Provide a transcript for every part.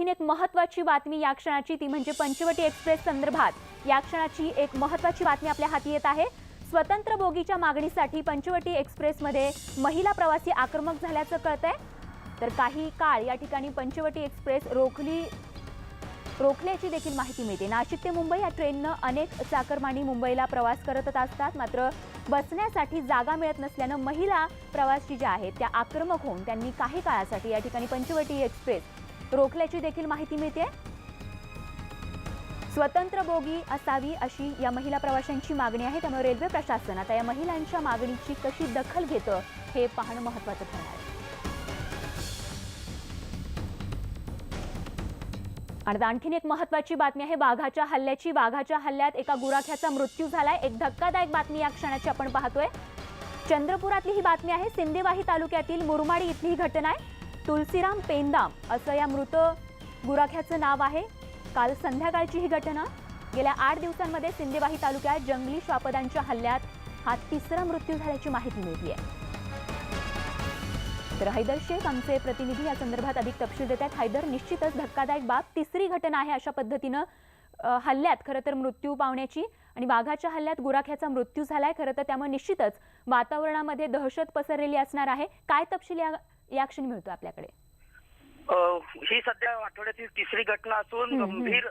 आणखीन एक महत्त्वाची बातमी या क्षणाची, ती म्हणजे पंचवटी एक्सप्रेस संदर्भात या क्षणाची एक महत्त्वाची बातमी आपल्या हाती येत आहे। स्वतंत्र बोगीच्या मागणीसाठी पंचवटी एक्सप्रेसमध्ये महिला प्रवासी आक्रमक झाल्याचं कळतंय। तर काही काळ या ठिकाणी पंचवटी एक्सप्रेस रोखल्याची देखील माहिती मिळते। नाशिक ते मुंबई या ट्रेननं अनेक चाकरमानी मुंबईला प्रवास करत असतात, मात्र बसण्यासाठी जागा मिळत नसल्यानं महिला प्रवासी ज्या आहेत त्या आक्रमक होऊन त्यांनी काही काळासाठी या ठिकाणी पंचवटी एक्सप्रेस रोखल्याची देखील माहिती मिळते। स्वतंत्र बोगी असावी अशी या महिला प्रवाशांची मागणी आहे, त्यामुळे रेल्वे प्रशासन आता या महिलांच्या मागणीची कशी दखल घेतं हे पाहणं महत्त्वाचं ठरणार आहे। आणि आणखीन एक महत्त्वाची बातमी आहे वाघाच्या हल्ल्याची। वाघाच्या हल्ल्यात एका गुराख्याचा मृत्यू झालाय। एक धक्कादायक बातमी या क्षणाची आपण पाहतोय। चंद्रपुरातली ही बातमी आहे। सिंदेवाही तालुक्यातील मुरमाडी इथली ही घटना आहे। तुलसीराम पेंदाम असं या मृत गुराख्याचं नाव आहे। काल संध्याकाळची ही घटना। गेल्या 8 दिवसांमध्ये सिंदेवाही तालुक्यात जंगली श्वापदांच्या हल्ल्यात हा तिसरा मृत्यू झाल्याची माहिती मिळते आहे। तर हैदर शेख आमचे प्रतिनिधी या संदर्भात अधिक तपशील देत आहेत। हैदर, निश्चितच धक्कादायक बाब, तिसरी घटना आहे अशा पद्धतीनं हल्ल्यात खरं तर मृत्यू पावण्याची, आणि वाघाच्या हल्ल्यात गुराख्याचा मृत्यू झालाय। खरं तर त्यामुळे निश्चितच वातावरणामध्ये दहशत पसरलेली असणार आहे। काय तपशील या क्षणी मिळतो आपल्याकडे? ही सध्या आठवड्यातील तिसरी घटना असून गंभीर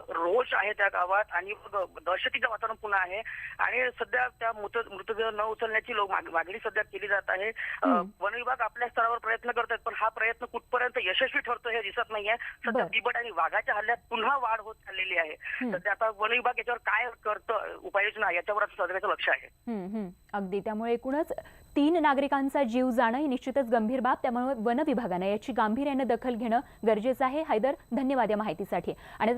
रोष आहे त्या गावात आणि दहशतीचं वातावरण पुन्हा आहे। आणि सध्या त्या मृतदेह न उचलण्याची मागणी सध्या केली जात आहे। वन विभाग आपल्या स्तरावर प्रयत्न करत आहेत, पण हा प्रयत्न कुठपर्यंत यशस्वी ठरतो हे दिसत नाहीये। सध्या बिबट आणि वाघाच्या हल्ल्यात पुन्हा वाढ होत चाललेली आहे। सध्या आता वन विभाग याच्यावर काय करतं उपाययोजना याच्यावर आता सध्याचं लक्ष आहे। अगदी, त्यामुळे एकूणच 3 नागरिकांचा जीव जाणं ही निश्चितच गंभीर बाब, त्यामुळे वन विभागाने याची गांभीर्याने दखल घेणं गरजेचं आहे। हैदर, धन्यवाद या माहितीसाठी। आणि